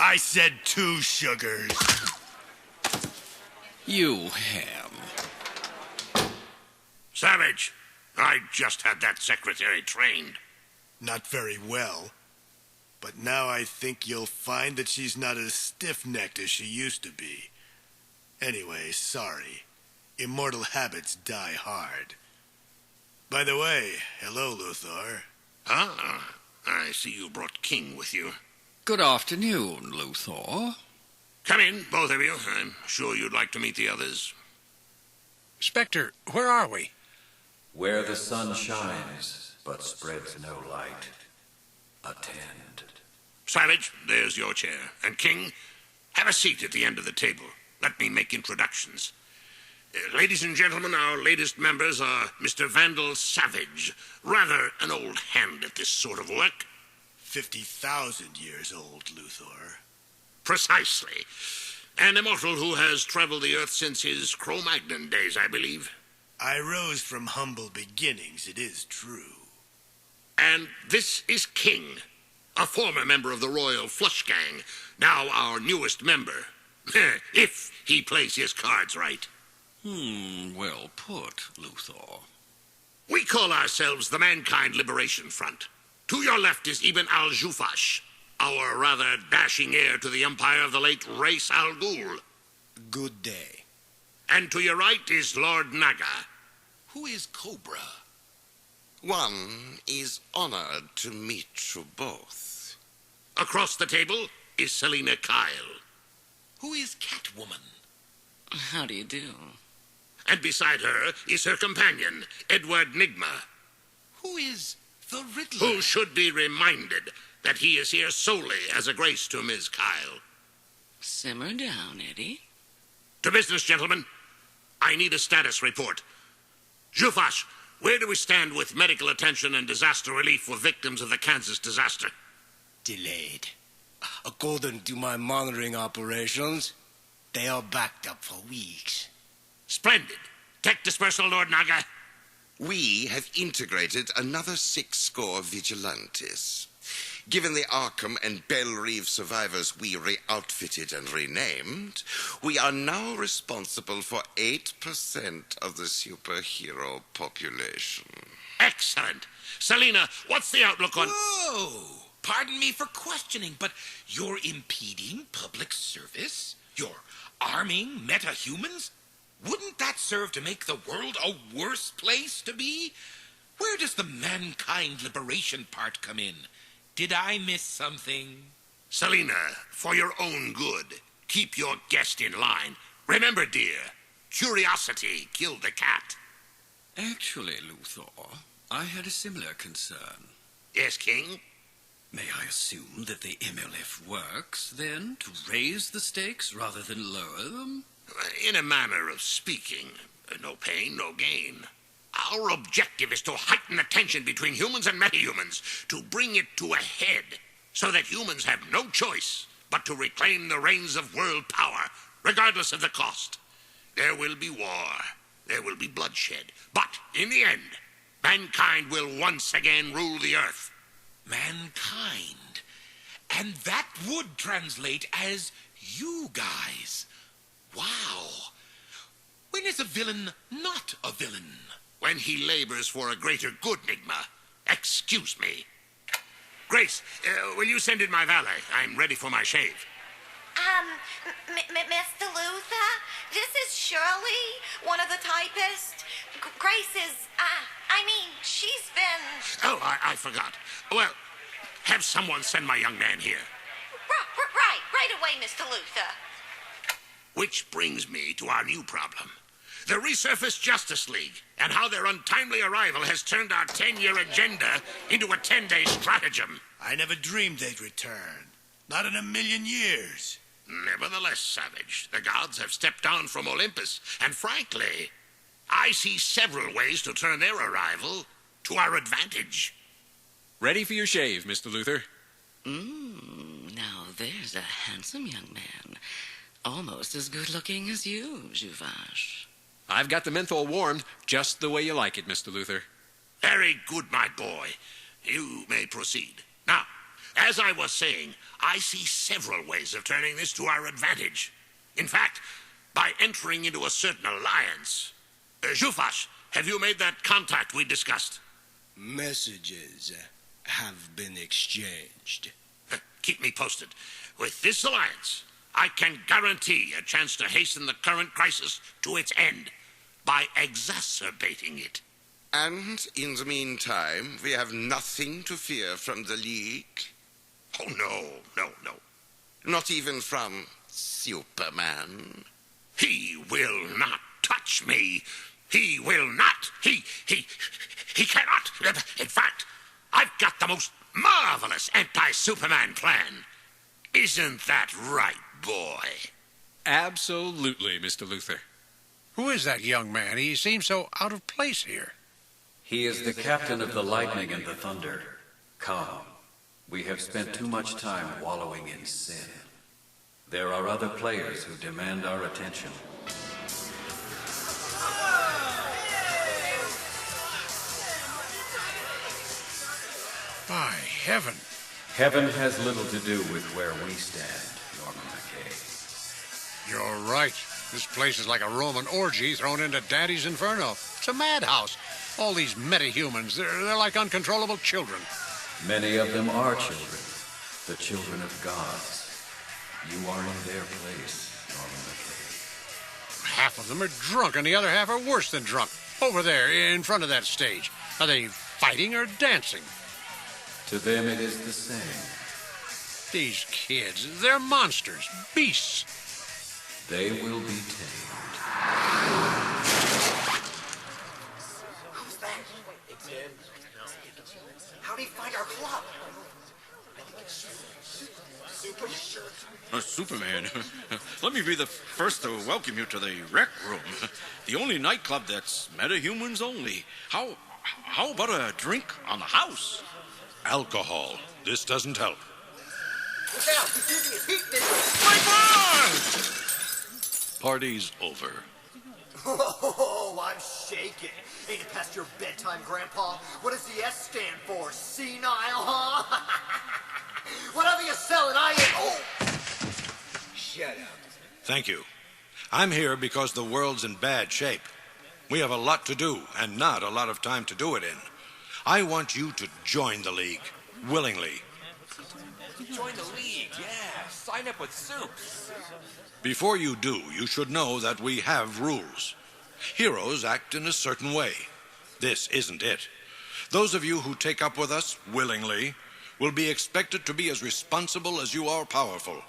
I said 2 sugars. You ham. Savage, I just had that secretary trained. Not very well. But now I think you'll find that she's not as stiff-necked as she used to be. Anyway, sorry. Immortal habits die hard. By the way, hello, Luthor. Ah, I see you brought King with you. Good afternoon, Luthor. Come in, both of you. I'm sure you'd like to meet the others. Spectre, where are we? Where the sun shines, but spreads no light. Attend. Savage, there's your chair. And King, have a seat at the end of the table. Let me make introductions. Ladies and gentlemen, our latest members are Mr. Vandal Savage. Rather an old hand at this sort of work. 50,000 years old, Luthor. Precisely. An immortal who has traveled the earth since his Cro-Magnon days, I believe. I rose from humble beginnings, it is true. And this is King, a former member of the Royal Flush Gang, now our newest member. If he plays his cards right. Well put, Luthor. We call ourselves the Mankind Liberation Front. To your left is Ibn al-Jufash, our rather dashing heir to the empire of the late Ra's al Ghul. Good day. And to your right is Lord Naga. Who is Cobra? One is honored to meet you both. Across the table is Selina Kyle. Who is Catwoman? How do you do? And beside her is her companion, Edward Nigma. Who is the Riddler? Who should be reminded that he is here solely as a grace to Ms. Kyle. Simmer down, Eddie. To business, gentlemen. I need a status report. Jufash, where do we stand with medical attention and disaster relief for victims of the Kansas disaster? Delayed. According to my monitoring operations, they are backed up for weeks. Splendid. Tech dispersal, Lord Naga. We have integrated another 6 vigilantes. Given the Arkham and Belle Reeve survivors we re-outfitted and renamed, we are now responsible for 8% of the superhero population. Excellent. Selina, what's the outlook on... Whoa! Pardon me for questioning, but you're impeding public service? You're arming metahumans? Wouldn't that serve to make the world a worse place to be? Where does the mankind liberation part come in? Did I miss something? Selina, for your own good, keep your guest in line. Remember, dear, curiosity killed the cat. Actually, Luthor, I had a similar concern. Yes, King? May I assume that the MLF works, then, to raise the stakes rather than lower them? In a manner of speaking, no pain, no gain. Our objective is to heighten the tension between humans and metahumans, to bring it to a head, so that humans have no choice but to reclaim the reins of world power, regardless of the cost. There will be war, there will be bloodshed, but in the end, mankind will once again rule the earth. Mankind. And that would translate as you guys. Wow. When is a villain not a villain? When he labors for a greater good, Nigma. Excuse me. Grace, will you send in my valet? I'm ready for my shave. Mr. Luther, this is Shirley, one of the typists. Grace is, she's been... Oh, I forgot. Well, have someone send my young man here. Right away, Mr. Luther. Which brings me to our new problem. The Resurfaced Justice League, and how their untimely arrival has turned our 10-year agenda into a 10-day stratagem. I never dreamed they'd return. Not in a million years. Nevertheless, Savage, the gods have stepped down from Olympus, and frankly, I see several ways to turn their arrival to our advantage. Ready for your shave, Mr. Luther. Now there's a handsome young man. Almost as good-looking as you, Juvash. I've got the menthol warmed just the way you like it, Mr. Luther. Very good, my boy. You may proceed. Now, As I was saying, I see several ways of turning this to our advantage. In fact, by entering into a certain alliance. Jufash, have you made that contact we discussed? Messages have been exchanged. Keep me posted. With this alliance, I can guarantee a chance to hasten the current crisis to its end by exacerbating it. And in the meantime, we have nothing to fear from the League. Oh, no. Not even from Superman. He will not touch me. He will not. He cannot. In fact, I've got the most marvelous anti-Superman plan. Isn't that right, boy? Absolutely, Mr. Luther. Who is that young man? He seems so out of place here. He is the captain of the lightning and the thunder. Come, we have spent too much time wallowing in sin. There are other players who demand our attention. By heaven. Heaven has little to do with where we stand, Norman McKay. You're right. This place is like a Roman orgy thrown into Daddy's Inferno. It's a madhouse. All these metahumans, they're like uncontrollable children. Many of them are children, the children of gods. You are in their place, Norman McKay. Half of them are drunk, and the other half are worse than drunk. Over there, in front of that stage. Are they fighting or dancing? To them it is the same. These kids, they're monsters, beasts. They will be tamed. Who's that? It's him. How do you find our club? Superman, let me be the first to welcome you to the Rec Room, the only nightclub that's metahumans only. How about a drink on the house? Alcohol. This doesn't help. Look out! He's using his heat vision! My barn! Party's over. Oh, I'm shaking. Ain't it past your bedtime, Grandpa? What does the S stand for? Senile, huh? Whatever you're selling, I ain't... Oh! Shut up. Thank you. I'm here because the world's in bad shape. We have a lot to do and not a lot of time to do it in. I want you to join the League, willingly. Join the League, yeah. Sign up with Soups. Before you do, you should know that we have rules. Heroes act in a certain way. This isn't it. Those of you who take up with us willingly will be expected to be as responsible as you are powerful.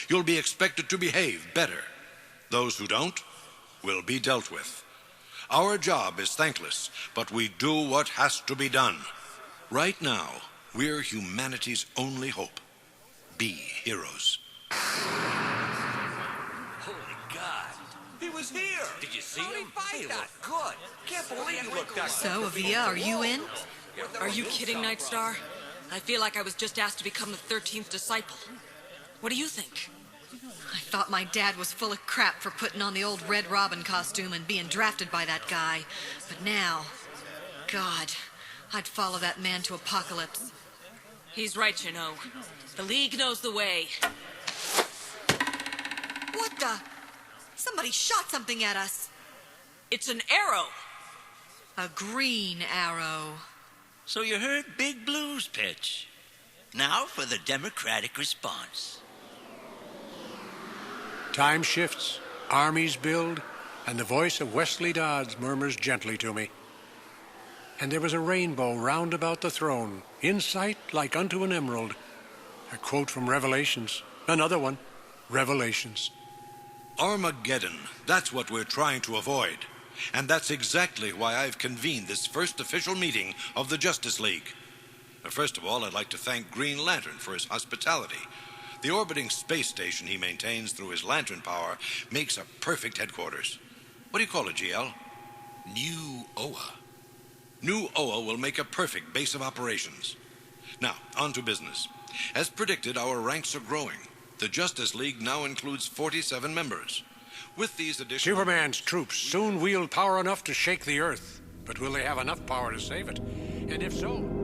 You'll be expected to behave better. Those who don't will be dealt with. Our job is thankless, but we do what has to be done. Right now, we're humanity's only hope. Be heroes. Holy God. He was here. Did you see him? He looked good. Can't believe he looked that good. So, Avia, are you in? Are you kidding, Nightstar? I feel like I was just asked to become the 13th disciple. What do you think? I thought my dad was full of crap for putting on the old Red Robin costume and being drafted by that guy. But now, God, I'd follow that man to Apocalypse. He's right, you know. The League knows the way. What the? Somebody shot something at us. It's an arrow. A green arrow. So you heard Big Blue's pitch. Now for the Democratic response. Time shifts, armies build, and the voice of Wesley Dodds murmurs gently to me. And there was a rainbow round about the throne, in sight like unto an emerald. A quote from Revelations. Another one, Revelations. Armageddon, that's what we're trying to avoid. And that's exactly why I've convened this first official meeting of the Justice League. First of all, I'd like to thank Green Lantern for his hospitality. The orbiting space station he maintains through his lantern power makes a perfect headquarters. What do you call it, GL? New OA. New OA will make a perfect base of operations. Now, on to business. As predicted, our ranks are growing. The Justice League now includes 47 members. With these additional... Superman's troops soon wield power enough to shake the earth. But will they have enough power to save it? And if so...